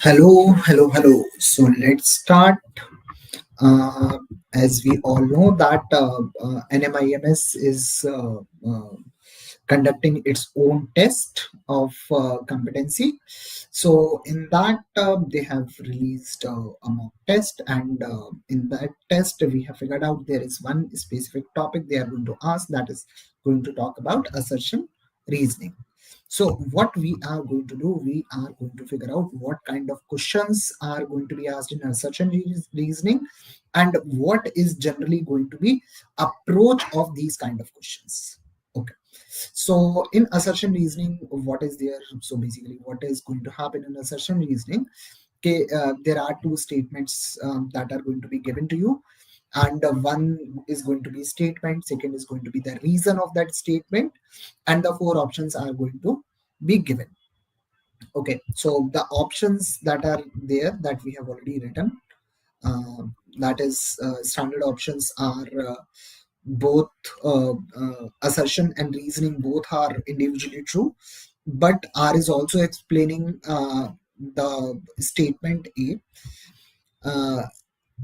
Hello. So let's start. Uh, as we all know that NMIMS is conducting its own test of competency. So in that they have released a mock test, and in that test we have figured out there is one specific topic they are going to ask, that is going to talk about assertion reasoning. So what we are going to do, we are going to figure out what kind of questions are going to be asked in assertion reasoning, and what is generally going to be approach of these kind of questions. Okay. So in assertion reasoning, what is there? So basically, what is going to happen in assertion reasoning? Okay, there are two statements that are going to be given to you, and one is going to be statement, second is going to be the reason of that statement, and the four options are going to be given. Okay, so the options that are there that we have already written, uh, that is standard options are both assertion and reasoning both are individually true, but R is also explaining the statement A. A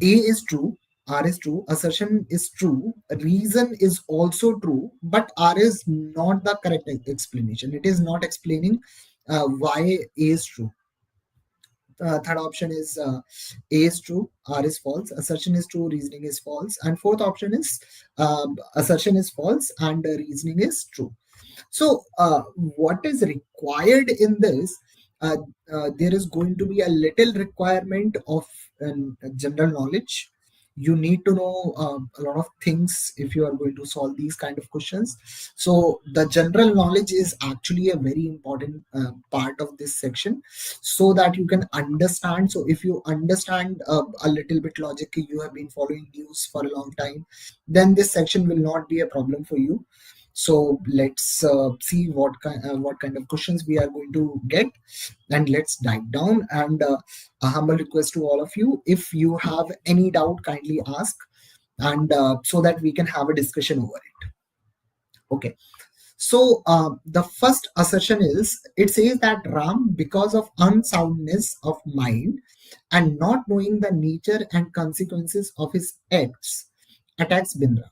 is true, R is true, assertion is true, reason is also true, but R is not the correct explanation. It is not explaining why A is true. Third option is A is true, R is false, assertion is true, reasoning is false, and fourth option is assertion is false and reasoning is true. So what is required in this? There is going to be a little requirement of general knowledge. You need to know a lot of things if you are going to solve these kind of questions. So the general knowledge is actually a very important part of this section, so that you can understand. So if you understand a little bit logic, you have been following news for a long time, then this section will not be a problem for you. So let's see what kind of questions we are going to get, and let's dive down. And a humble request to all of you: if you have any doubt, kindly ask, and so that we can have a discussion over it. Okay. So the first assertion is, it says that Ram, because of unsoundness of mind and not knowing the nature and consequences of his acts, attacks Bindra.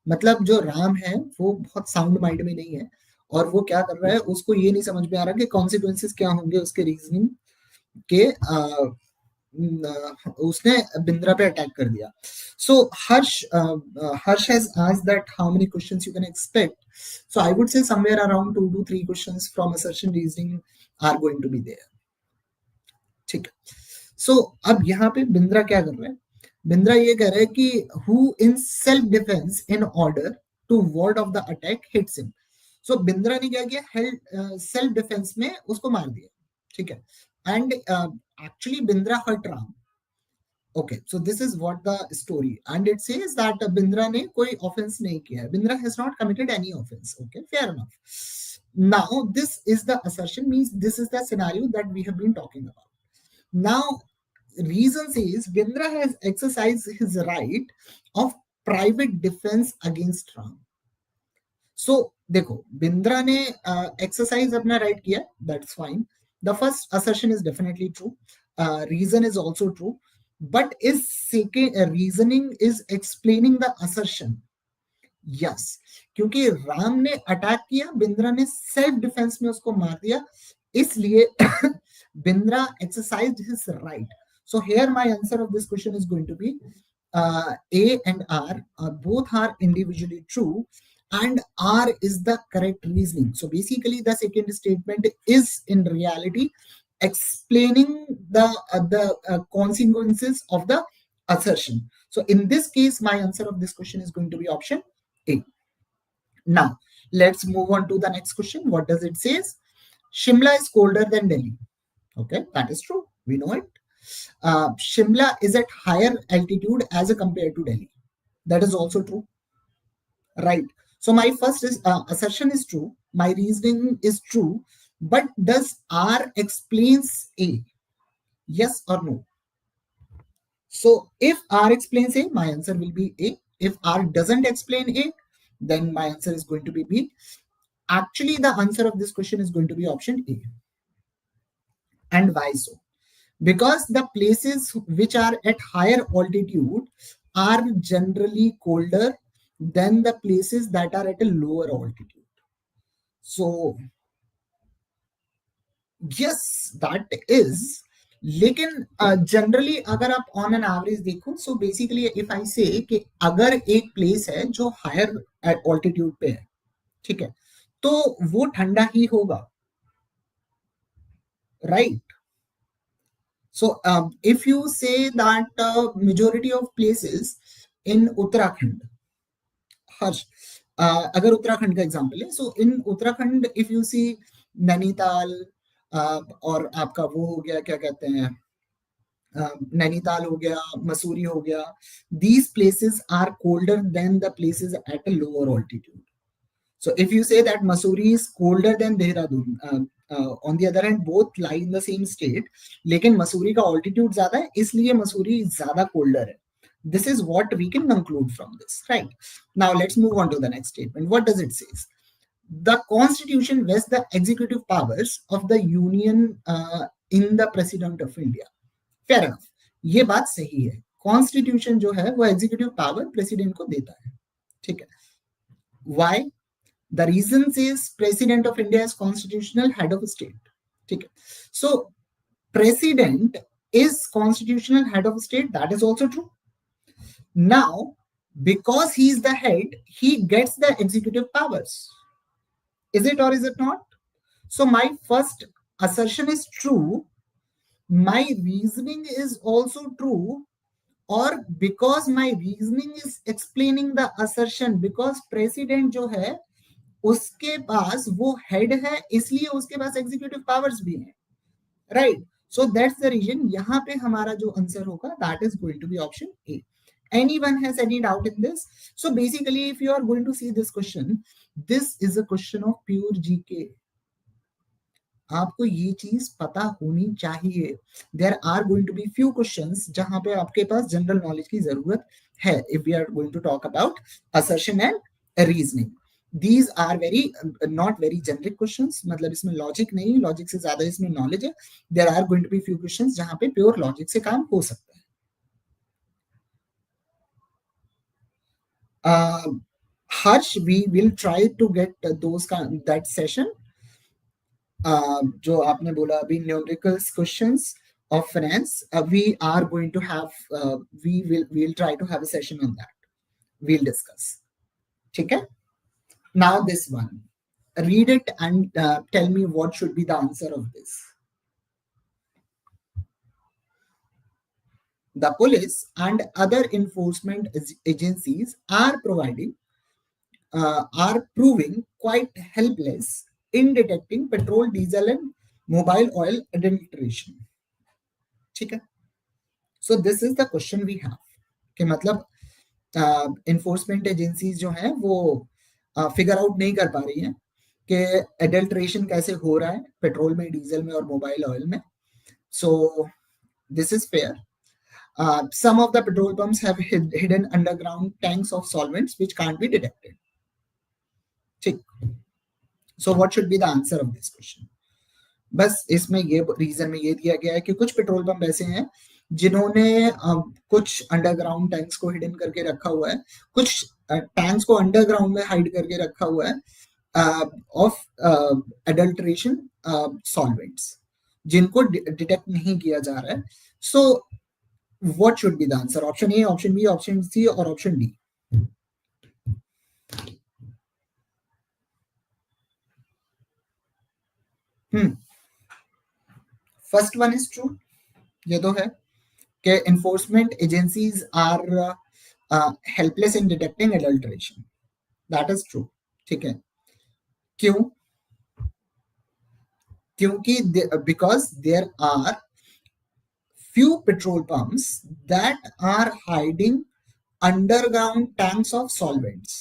मतलब जो राम है वो बहुत sound mind में नहीं है, और वो क्या कर रहा है, उसको ये नहीं समझ में आ रहा कि कॉन्सिक्वेंसेस क्या होंगे उसके रीजनिंग के, उसने बिंद्रा पे अटैक कर दिया. So Harsh has asked that how many questions you can expect. So I would say somewhere around 2 to 3 questions from assertion reasoning are going to be there. ठीक है. So अब यहाँ पे बिंद्रा क्या कर रहा है? बिंद्रा ये कह रहा है कि who in self defense in order to ward off the attack hits him. So Bindra ने क्या किया, self defense में उसको मार दिया. ठीक है. And actually Bindra hurt Ram. Okay, so this is what the story, and it says that Bindra ने कोई offense नहीं किया. Bindra has not committed any offense. Okay, fair enough. Now this is the assertion, means this is the scenario that we have been talking about. Now reason says Bindra has exercised his right of private defense against Ram. So देखो, बिंद्रा ने exercise अपना right किया, that's fine. The first assertion is definitely true. Reason is also true, but is second reasoning is explaining the assertion. Yes, क्योंकि राम ने attack किया, बिंद्रा ने self defence में उसको मार दिया, इसलिए Bindra exercised his right. So here my answer of this question is going to be A and R both are individually true, and R is the correct reasoning. So basically the second statement is in reality explaining the consequences of the assertion. So in this case, my answer of this question is going to be option A. Now let's move on to the next question. What does it say? Shimla is colder than Delhi. Okay, that is true. We know it. Shimla is at higher altitude as compared to Delhi. That is also true. Right. So my first is assertion is true. My reasoning is true. But does R explains A? Yes or no? So if R explains A, my answer will be A. If R doesn't explain A, then my answer is going to be B. Actually, the answer of this question is going to be option A. And why so? because the places which are at higher altitude are generally colder than the places that are at a lower altitude. So yes, that is. लेकिन generally अगर आप on an average देखो, so basically if I से कि अगर एक place है जो हायर ऑल्टीट्यूड पे है, ठीक है, तो वो ठंडा ही होगा, right. So if you say that majority of places in Uttarakhand, Harsh, अगर उत्तराखंड का एग्जांपल है, so in Uttarakhand if you see Nainital, और आपका वो हो गया, क्या कहते हैं, नैनीताल हो गया, मसूरी हो गया, these places are colder than the places at a lower altitude. So if you say that Mussoorie is colder than Dehradun, on the other hand both lie in the same state, लेकिन मसूरी का altitude ज्यादा है, इसलिए मसूरी ज्यादा colder है. This is what we can conclude from this, right? Now let's move on to the next statement. What does it say? The Constitution vests the executive powers of the Union in the President of India. Fair enough, ये बात सही है. Constitution जो है वो executive power president को देता है, ठीक है. Why? The reason is president of India is constitutional head of state, ठीक है. So president is constitutional head of state, that is also true. Now because he is the head, he gets the executive powers. Is it or is it not? So my first assertion is true, my reasoning is also true, or because my reasoning is explaining the assertion, because president जो है उसके पास वो head है, इसलिए उसके पास executive powers भी हैं, right? So that's the reason यहाँ पे हमारा जो आंसर होगा that is going to be option A. Anyone has any doubt in this? So basically if you are going to see this question, this is a question of pure GK. आपको ये चीज पता होनी चाहिए. There are going to be few questions जहां पे आपके पास जनरल नॉलेज की जरूरत है. If we are going to talk about assertion and reasoning, these are very not very generic questions, मतलब इसमें लॉजिक नहीं, लॉजिक से ज्यादा इसमें नॉलेज है. There are going to be few questions जहां पे प्योर लॉजिक से काम हो सकता है. Harsh, we will try to get those that session. जो आपने बोला अभी numericals questions of finance, we are going to have we'll try to have a session on that. We'll discuss. ठीक है. Now this one, read it and tell me what should be the answer of this. The police and other enforcement agencies are proving quite helpless in detecting petrol, diesel and mobile oil adulteration. ठीक है. So this is the question we have कि मतलब enforcement agencies जो हैं वो figure out नहीं कर पा रही हैं कि एडल्ट्रेशन कैसे हो रहा है पेट्रोल में, डीजल में और मोबाइल ऑयल में. So this is fair. Some of the petrol pumps have hidden underground tanks of solvents which can't be detected. ठीक. So what should be the answer of this question? बस इसमें ये reason में ये दिया गया है कि कुछ पेट्रोल पंप ऐसे हैं जिन्होंने कुछ अंडरग्राउंड टैंक्स को हिडन करके रखा हुआ है, कुछ टैंक्स को अंडरग्राउंड में हाइड करके रखा हुआ है ऑफ एडल्ट्रेशन सॉल्वेंट्स, जिनको डिटेक्ट नहीं किया जा रहा है. So what should be the answer? Option A, option B, option C और option D. First one is true, ये तो है कि enforcement agencies are helpless in detecting adulteration. That is true. ठीक है. क्यों? क्योंकि because there are few petrol pumps that are hiding underground tanks of solvents.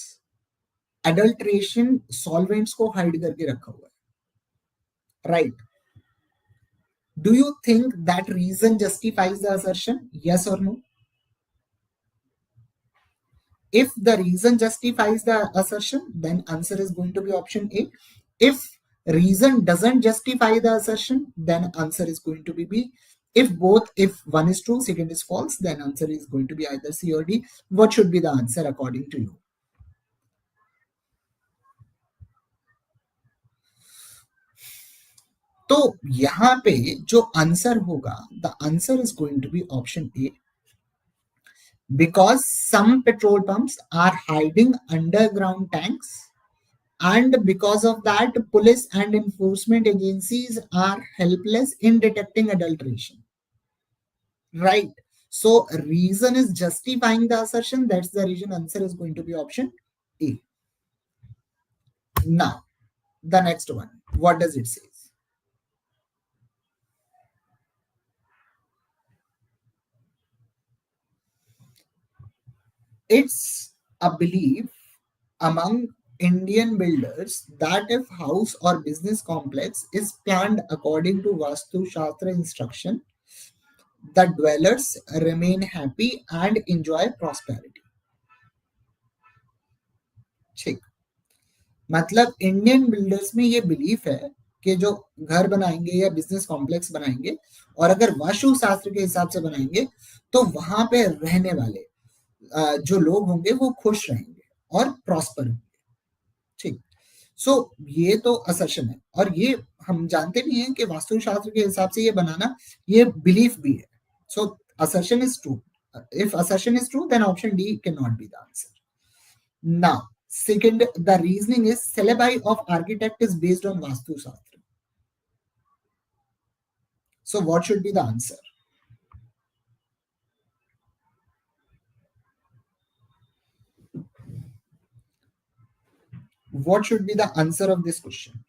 Adulteration solvents को hide करके रखा हुआ है, right? Do you think that reason justifies the assertion? Yes or no? If the reason justifies the assertion, then answer is going to be option A. If reason doesn't justify the assertion, then answer is going to be B. If one is true, second is false, then answer is going to be either C or D. What should be the answer according to you? तो यहाँ पे जो answer होगा, the answer is going to be option A, because some petrol pumps are hiding underground tanks, and because of that police and enforcement agencies are helpless in detecting adulteration, right? So reason is justifying the assertion. That's the reason answer is going to be option A. Now the next one, what does it say? It's a belief among Indian builders that if house or business complex is planned according to Vastu Shastra instruction, the dwellers remain happy and enjoy prosperity. ठीक, मतलब Indian builders में ये belief है कि जो घर बनाएंगे या बिजनेस कॉम्प्लेक्स बनाएंगे और अगर वास्तु शास्त्र के हिसाब से बनाएंगे तो वहां पे रहने वाले जो लोग होंगे वो खुश रहेंगे और प्रॉस्पर होंगे। ठीक, सो ये तो असर्शन है, और ये हम जानते भी हैं कि वास्तुशास्त्र के हिसाब से ये बनाना ये बिलीफ भी है। सो assertion is true. If assertion is true, then option D cannot be the answer. Now, second, the reasoning is syllabi of architect is based on Vastu Shastra. So, what should be the answer? What should be the answer of this question?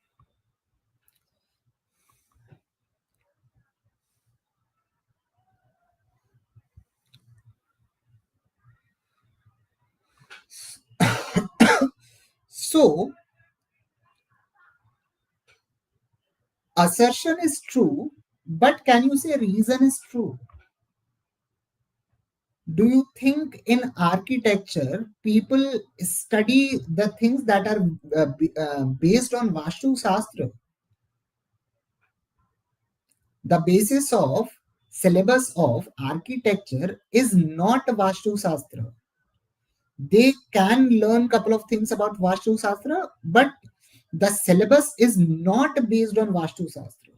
So, assertion is true, but can you say reason is true? Do you think in architecture people study the things that are based on Vastu Shastra? The basis of syllabus of architecture is not Vastu Shastra. They can learn couple of things about Vastu Shastra, but the syllabus is not based on Vastu Shastra,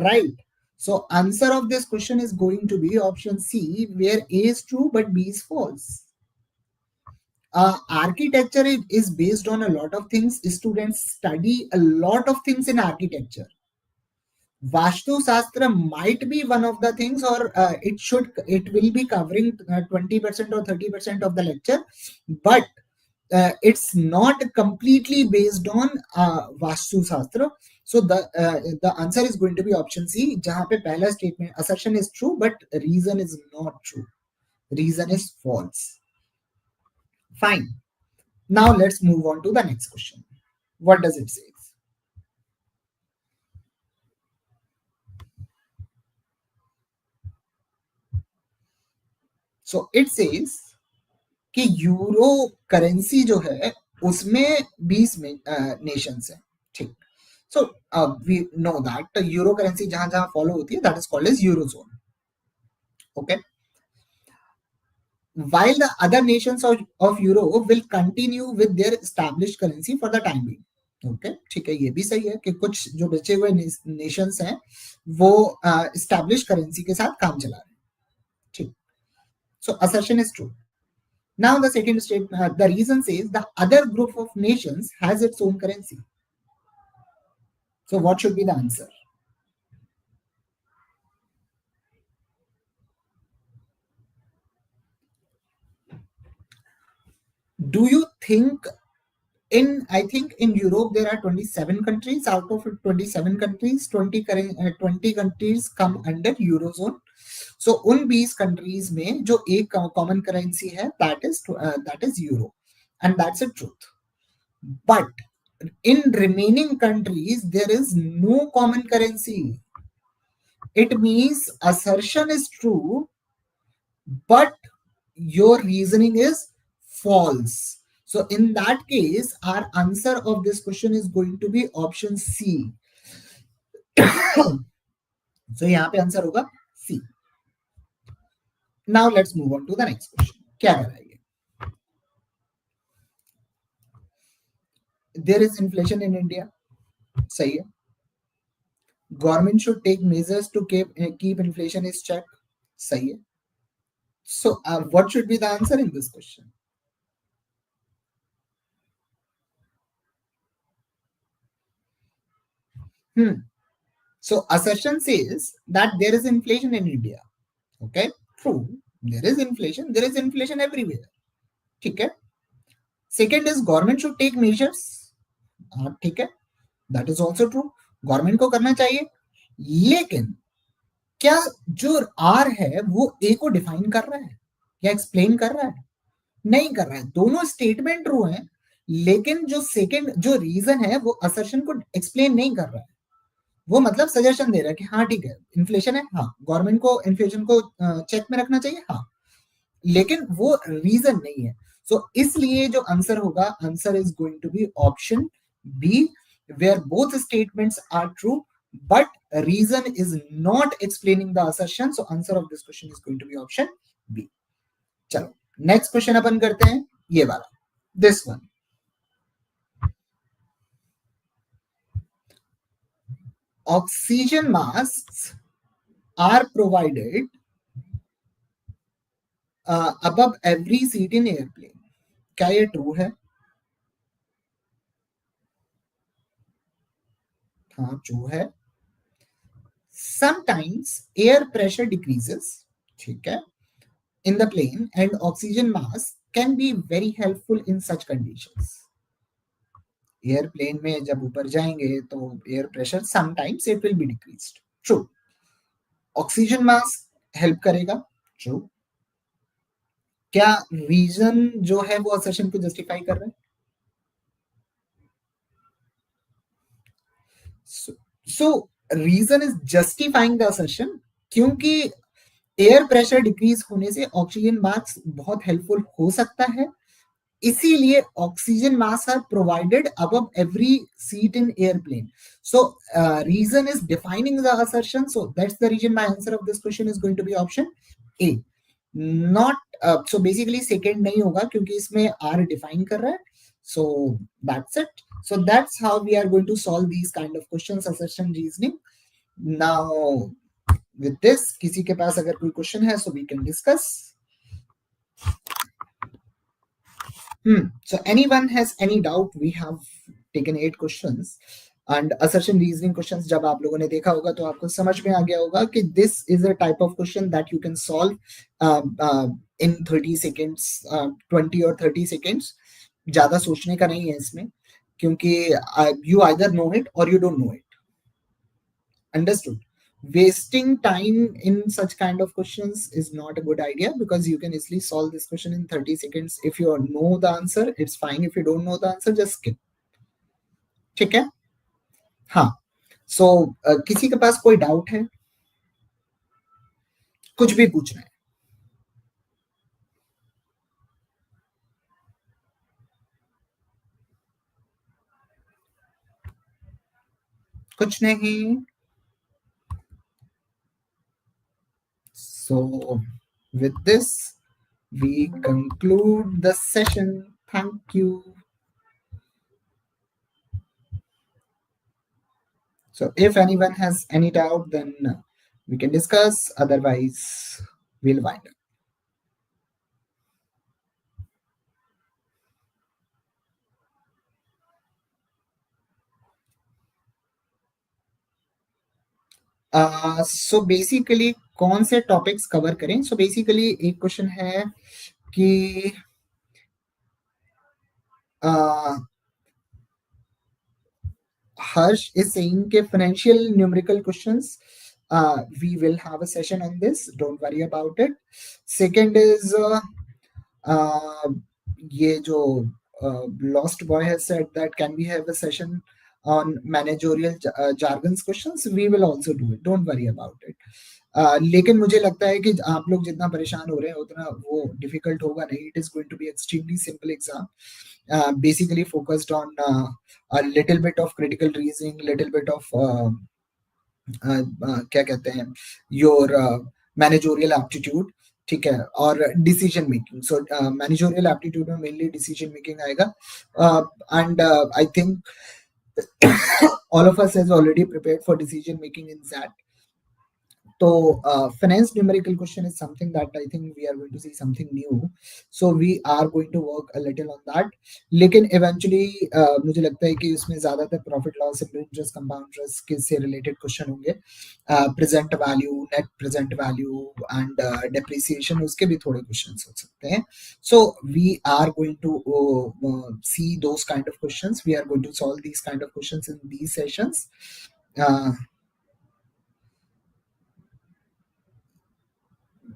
right? So answer of this question is going to be option C, where A is true but B is false. Architecture is based on a lot of things. Students study a lot of things in architecture. Vastu Shastra might be one of the things, or it will be covering 20% or 30% of the lecture, but it's not completely based on Vastu Shastra. So the answer is going to be option C, जहाँ पे पहला statement assertion is true but reason is not true. Reason is false. Fine. Now let's move on to the next question. What does it say? So it says कि euro currency जो है उसमें 20 nations हैं। ठीक, so we know that euro currency जहां जहां follow होती है that is called as eurozone. Okay, while the other nations of Euro will continue with their established currency for the time being. Okay, ठीक है, ये भी सही है कि कुछ जो बचे हुए नेशंस हैं वो एस्टैब्लिश करेंसी के साथ काम चला रहे हैं। ठीक, so assertion is true. Now the second statement, the reason says the other group of nations has its own currency. So what should be the answer? Do you think I think in Europe there are 27 countries. Out of 27 countries, 20 countries come under Eurozone. So उन 20 countries में जो एक common currency है that is euro, and that's the truth. But in remaining countries there is no common currency. It means assertion is true, but your reasoning is false. So in that case, our answer of this question is going to be option C. सो यहाँ पे answer होगा C. Now let's move on to the next question. क्या कह रहा है ये? There is inflation in India. सही है. Government should take measures to keep inflation is check. सही है. So what should be the answer in this question? So assertion says that there is inflation in India. Okay, true. There is inflation. There is inflation everywhere. ठीक है. Second is government should take measures. ठीक है. That is also true. Government को करना चाहिए. लेकिन क्या जो आर है वो ए को डिफाइन कर रहा है या एक्सप्लेन कर रहा है? नहीं कर रहा है. दोनों स्टेटमेंट ट्रू हैं, लेकिन जो सेकंड जो रीजन है वो असर्शन को एक्सप्लेन नहीं कर रहा है. वो मतलब सजेशन दे रहा है कि हाँ ठीक है इन्फ्लेशन है, हाँ गवर्नमेंट को इन्फ्लेशन को चेक में रखना चाहिए, हाँ, लेकिन वो रीजन नहीं है. सो इसलिए जो आंसर होगा, answer is going to be option B, where both statements are true but reason is not explaining the assertion. So answer of this question is going to be option B. चलो next question अपन करते हैं, ये वाला, this one. Oxygen masks are provided above every seat in airplane. क्या ये true है? हाँ ट्रू है. Sometimes air pressure decreases, ठीक है, in the plane and oxygen mask can be very helpful in such conditions. Airplane में जब ऊपर जाएंगे तो air pressure sometimes it will be decreased. True. Oxygen mask help करेगा. ट्रू. क्या रीजन जो है वो असर्शन को जस्टिफाई कर रहा है? So reason is justifying the assertion, क्योंकि एयर प्रेशर डिक्रीज होने से ऑक्सीजन मास्क बहुत हेल्पफुल हो सकता है, इसीलिए oxygen mask are provided above every seat in airplane. So reason is defining the assertion. So that's the reason my answer of this question is going to be option A. Not so basically second नहीं होगा क्योंकि इसमें R define कर रहा है. So that's it. So that's how we are going to solve these kind of questions, assertion reasoning. Now with this, किसी के पास अगर कोई क्वेश्चन है so we can discuss. So anyone has any doubt? We have taken 8 questions and assertion reasoning questions. जब आप लोगों ने देखा होगा तो आपको समझ में आ गया होगा कि this is a type of question that you can solve in 30 seconds, 20 or 30 seconds. ज्यादा सोचने का नहीं है इसमें, क्योंकि you either know it or you don't know it. Understood? Wasting time in such kind of questions is not a good idea, because you can easily solve this question in 30 seconds. If you know the answer, it's fine. If you don't know the answer, just skip. ठीक है? हाँ. So किसी के पास कोई doubt है? कुछ भी पूछना है? कुछ नहीं. So with this, we conclude the session. Thank you. So if anyone has any doubt, then we can discuss. Otherwise, we'll wind up. So basically कौन से टॉपिक्स कवर करें? सो बेसिकली एक क्वेश्चन है कि Harsh is saying कि financial numerical questions, we will have a session on this. Don't worry about it. Second is ये जो Lost Boy has said that can we have a session on managerial jargons questions? We will also do it. Don't worry about it. लेकिन मुझे लगता है कि आप लोग जितना परेशान हो रहे हैं उतना वो डिफिकल्ट होगा नहीं. It is going to be extremely simple exam, basically focused on a little bit of critical reasoning, little bit of क्या कहते हैं, योर मैनेजोरियल एप्टीट्यूड, ठीक है, और डिसीजन मेकिंग. सो मैनेजोरियल एप्टीट्यूड में मेनली डिसीजन मेकिंग आएगा. And I think all of us has already prepared for decision making in that. So finance numerical question is something that I think we are going to see something new. So we are going to work a little on that. लेकिन eventually मुझे लगता है कि उसमें ज़्यादातर profit loss, simple interest, compound interest के से related question होंगे. Present value, net present value and depreciation, उसके भी थोड़े questions हो सकते हैं. So we are going to see those kind of questions. We are going to solve these kind of questions in these sessions.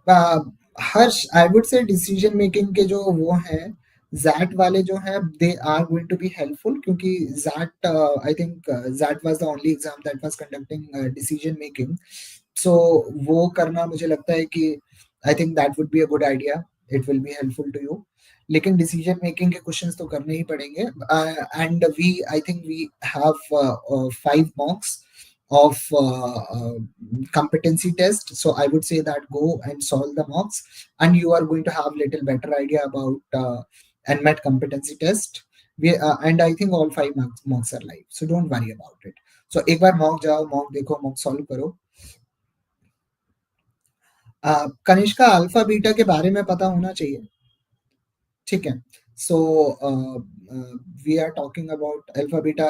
Harsh, I would say decision making के जो वो हैं जैट वाले जो हैं, they are going to be helpful, क्योंकि XAT, I think XAT was the only exam that was conducting decision making. So वो करना मुझे लगता है कि I think that would be a good idea. It will be helpful to you. लेकिन decision making के questions तो करने ही पड़ेंगे. And we I think we have 5 marks of competency test. So I would say that go and solve the mocks, and you are going to have little better idea about NMAT competency test. And I think all 5 mocks are live, so don't worry about it. So एक बार mock जाओ, mock देखो, mock solve करो. Kanishka, alpha beta के बारे में पता होना चाहिए, ठीक है. So we are talking about alpha beta.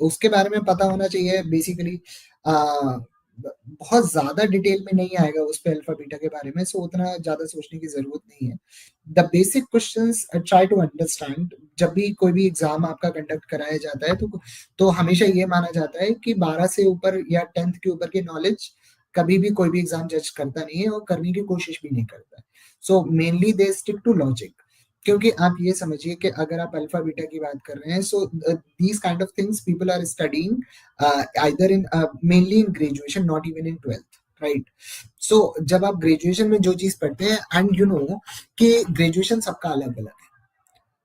उसके बारे में पता होना चाहिए बेसिकली. बहुत ज्यादा डिटेल में नहीं आएगा उस पे अल्फा बीटा के बारे में, सो उतना ज्यादा सोचने की जरूरत नहीं है. The basic questions try to understand. जब भी कोई भी एग्जाम आपका कंडक्ट कराया जाता है तो हमेशा ये माना जाता है कि 12 से ऊपर या 10th के ऊपर की नॉलेज कभी भी कोई भी एग्जाम जज करता नहीं है और करने की कोशिश भी नहीं करता. So mainly they stick to logic. क्योंकि आप ये समझिए कि अगर आप अल्फा बीटा की बात कर रहे हैं, so these kind of things people are studying either in mainly in graduation, not even in 12th, right. So जब आप ग्रेजुएशन में जो चीज पढ़ते हैं, एंड यू नो कि ग्रेजुएशन सबका अलग अलग है.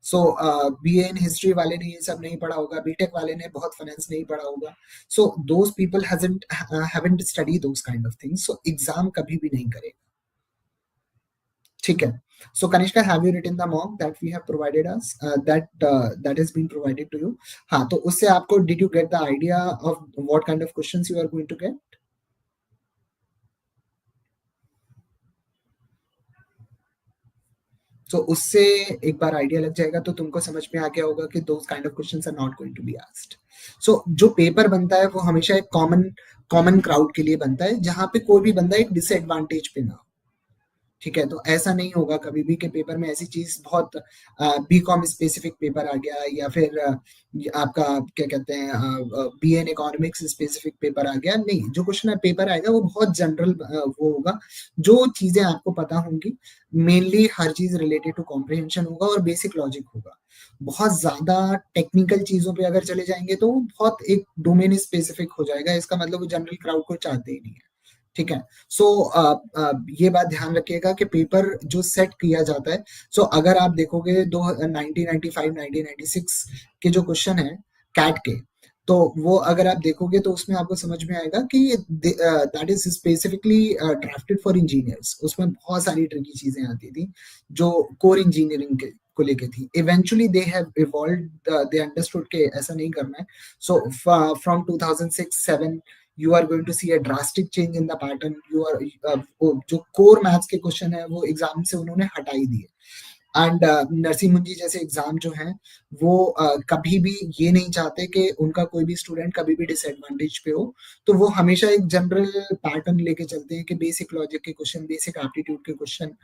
सो बीए इन हिस्ट्री वाले ने ये सब नहीं पढ़ा होगा, बीटेक वाले ने बहुत फाइनेंस नहीं पढ़ा होगा. So those people haven't study those kind of things, so exam कभी भी नहीं करेगा, ठीक है. So Kanishka, have you written the mock that we have provided us, that has been provided to you? हाँ, तो उससे आपको did you get the idea of what kind of questions you are going to get? So उससे एक बार idea लग जाएगा तो तुमको समझ में आ गया होगा कि those kind of questions are not going to be asked. So जो पेपर बनता है वो हमेशा एक कॉमन क्राउड के लिए बनता है, जहां पे कोई भी बंदा एक डिसएडवांटेज पे ना हो, ठीक है. तो ऐसा नहीं होगा कभी भी कि पेपर में ऐसी चीज बहुत बीकॉम स्पेसिफिक पेपर आ गया, या फिर आपका क्या कहते हैं B N economics specific paper आ गया. नहीं, जो क्वेश्चन पेपर आएगा वो बहुत जनरल वो होगा. जो चीजें आपको पता होंगी, मेनली हर चीज रिलेटेड टू कॉम्प्रिहेंशन होगा और बेसिक लॉजिक होगा. बहुत ज्यादा टेक्निकल चीजों पे अगर चले जाएंगे तो बहुत एक डोमेन स्पेसिफिक हो जाएगा. इसका मतलब वो जनरल क्राउड को चाहते ही नहीं है, ठीक है. सो ये बात ध्यान रखिएगा कि पेपर जो सेट किया जाता है, सो अगर आप देखोगे 1995 1996 के जो क्वेश्चन है कैट के, तो वो अगर आप देखोगे तो उसमें आपको समझ में आएगा कि that is specifically drafted for engineers. उसमें बहुत सारी ट्रिकी चीजें आती थी जो कोर इंजीनियरिंग के को लेके थी. Eventually they have evolved, they understood के ऐसा नहीं करना है. So from 2006-7 you are going to see a drastic change in the pattern. You are जो core maths के क्वेश्चन है वो एग्जाम से उन्होंने हटा ही दिए. एंड नरसिंह मुंजी जैसे एग्जाम जो हैं वो कभी भी ये नहीं चाहते कि उनका कोई भी स्टूडेंट कभी भी डिसएडवांटेज पे हो. तो वो हमेशा एक जनरल पैटर्न लेके चलते हैं कि बेसिक लॉजिक के क्वेश्चन, बेसिक एप्टीट्यूड के क्वेश्चन.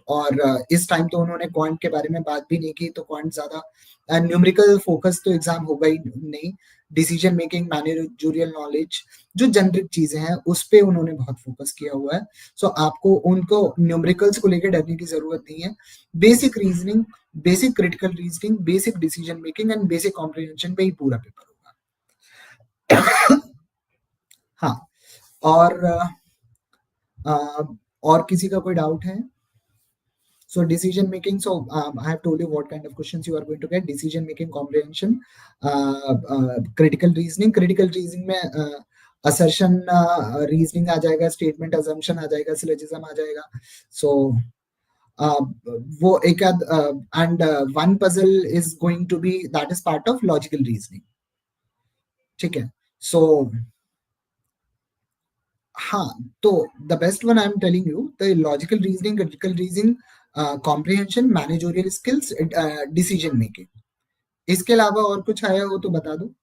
और इस टाइम तो उन्होंने क्वांट के बारे में बात भी नहीं की, तो क्वांट ज्यादा न्यूमेरिकल फोकस तो एग्जाम होगा ही नहीं. डिसीजन मेकिंग, मैनेजरियल नॉलेज, जो जनरिक चीजें हैं उस पे उन्होंने बहुत फोकस किया हुआ है. सो आपको उनको न्यूमेरिकल्स को लेकर डरने की जरूरत नहीं है. Basic reasoning, basic critical reasoning, basic decision making and basic comprehension पे ही पूरा पेपर होगा. हाँ, और किसी का कोई डाउट है? So decision making. So I have told you what kind of questions you are going to get. Decision making, comprehension, critical reasoning. Critical reasoning में असर्शन रीजनिंग आ जाएगा, स्टेटमेंट अजम्पशन आ जाएगा, सिलोजिज्म आ जाएगा. सो वो एक and one puzzle is going to be that is part of logical reasoning. ठीक है. So हाँ, तो the best one I am telling you, the logical reasoning, critical reasoning, comprehension, managerial skills, decision making. इसके अलावा और कुछ आया हो तो बता दो.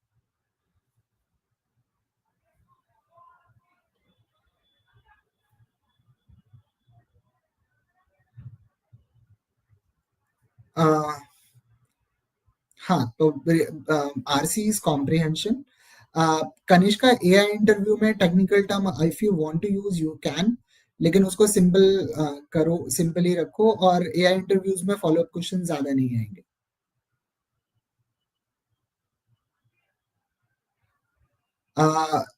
हाँ, तो RC is comprehension. Kanishka, AI interview में technical term if you want to use you can, लेकिन उसको सिंपल करो, सिंपल ही रखो, और एआई इंटरव्यूज में फॉलो अप क्वेश्चन ज्यादा नहीं आएंगे.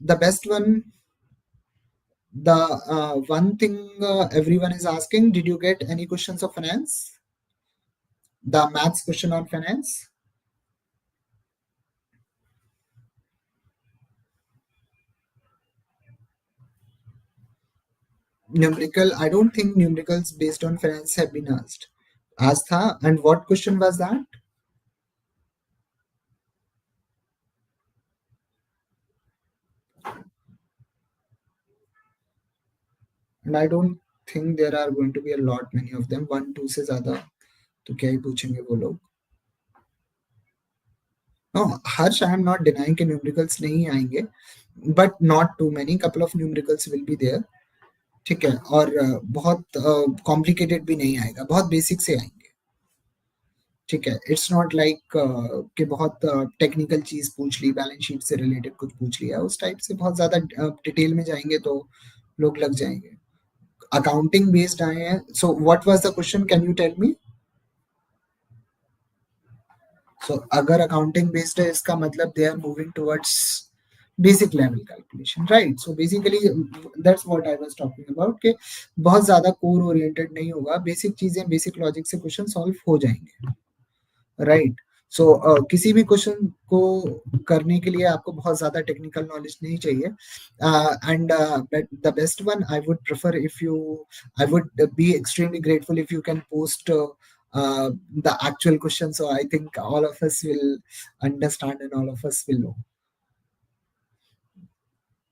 The best one, the one thing everyone is asking, did you get any questions of finance, the maths question on finance? Numerical, I don't think numericals based on finance have been asked. Astha, and what question was that? And I don't think there are going to be a lot many of them. One two से ज्यादा तो क्या ही पूछेंगे वो लोग. No, Harsh, I am not denying कि numericals नहीं आएंगे, but not too many. Couple of numericals will be there. ठीक है. और बहुत कॉम्प्लिकेटेड भी नहीं आएगा, बहुत बेसिक से आएंगे. ठीक है. इट्स नॉट लाइक कि बहुत टेक्निकल चीज पूछ ली, बैलेंस शीट से रिलेटेड कुछ पूछ लिया, उस टाइप से बहुत ज्यादा डिटेल में जाएंगे तो लोग लग जाएंगे. अकाउंटिंग बेस्ड आए हैं. So what was the question, can you tell me? So अगर अकाउंटिंग बेस्ड है, इसका मतलब they are moving towards basic level calculation, right? So basically that's what I was talking about, कि बहुत ज्यादा कोर ओरिएंटेड नहीं होगा, बेसिक चीजें, बेसिक लॉजिक से क्वेश्चन सॉल्व हो जाएंगे, राइट? सो किसी भी क्वेश्चन को करने के लिए आपको बहुत ज्यादा टेक्निकल नॉलेज नहीं चाहिए. And the best one I would prefer, if you, I would be extremely grateful if you can post the actual question, so I think all of us will understand and all of us will know.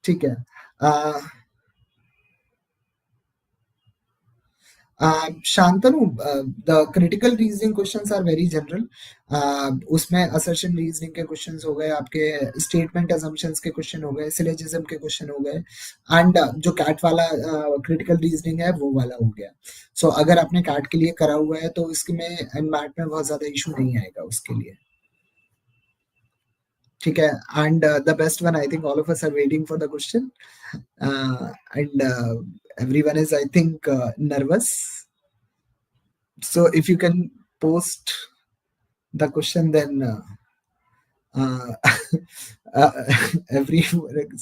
ठीक है. uh, Shantanu, the critical reasoning questions are very general. उसमें assertion reasoning के questions हो गए, आपके statement assumptions के question हो गए, सिलोजिज्म के क्वेश्चन हो गए, एंड जो कैट वाला क्रिटिकल रीजनिंग है वो वाला हो गया. सो अगर आपने कैट के लिए करा हुआ है तो इसमें एनमैट में बहुत ज्यादा इशू नहीं आएगा उसके लिए. ठीक है. And the best one, I think all of us are waiting for the question, and everyone is, I think, nervous. So if you can post the question, then uh, uh, every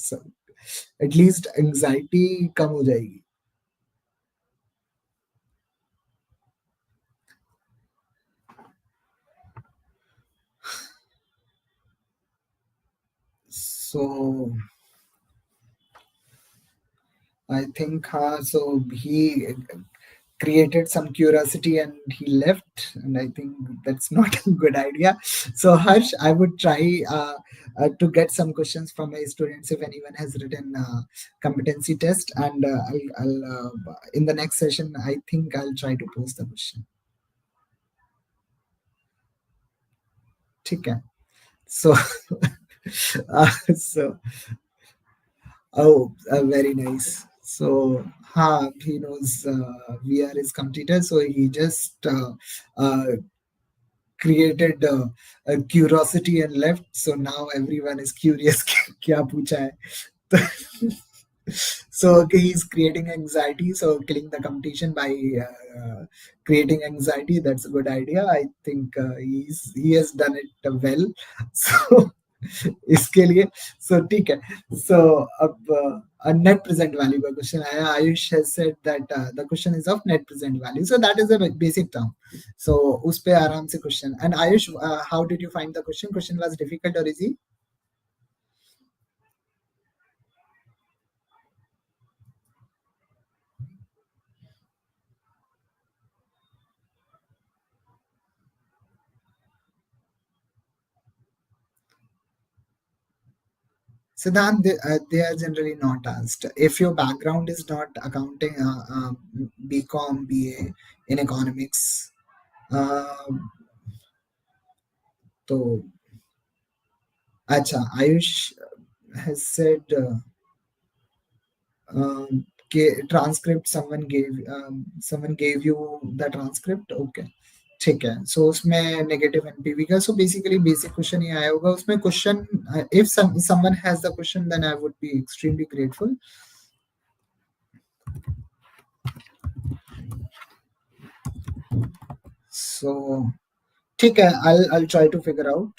so at least anxiety कम हो जाएगी. So I think so he created some curiosity and he left, and I think that's not a good idea. So Harsh, I would try to get some questions from my students if anyone has written competency test, and I'll in the next session I think I'll try to post the question. ठीक है. So so oh, very nice. So, he knows VR is completed, so he just uh, created a curiosity and left. So now everyone is curious. क्या पूछा है? So okay, he's creating anxiety. So killing the competition by creating anxiety, that's a good idea. I think he has done it well. So इसके लिए, so ठीक है. So अब net present value का question आया. Ayush has said that the question is of net present value. So that is a basic term. So उस पे आराम से question. And Ayush, how did you find the question? Question was difficult or easy? Siddhant, they are generally not asked. If your background is not accounting, BCom, BA in economics, uh, तो अच्छा Ayush has said transcript someone gave you the transcript. Okay, ठीक है. सो उसमें negative NPV का so basically basic question ही आया होगा उसमें. Question if someone has the question then I would be extremely grateful. So ठीक है, I'll try to figure out.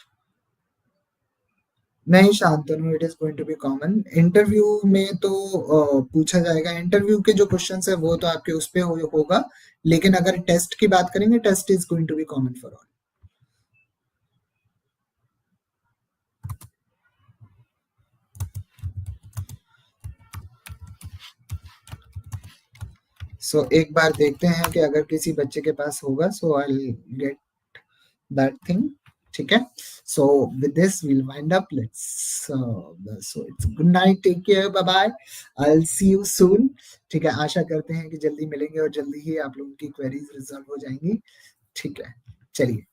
नहीं Shantanu, it is going to be common. Interview में तो पूछा जाएगा. इंटरव्यू के जो क्वेश्चंस है वो तो आपके उस पे होगा, लेकिन अगर टेस्ट की बात करेंगे, test is going to be common for all. So एक बार देखते हैं कि अगर किसी बच्चे के पास होगा, so I get that thing. ठीक है. So with this we'll wind up. Let's so it's good night, take care, bye bye, I will see you soon. ठीक है, आशा करते हैं कि जल्दी मिलेंगे और जल्दी ही आप लोगों की क्वेरीज रिजॉल्व हो जाएंगी. ठीक है, चलिए.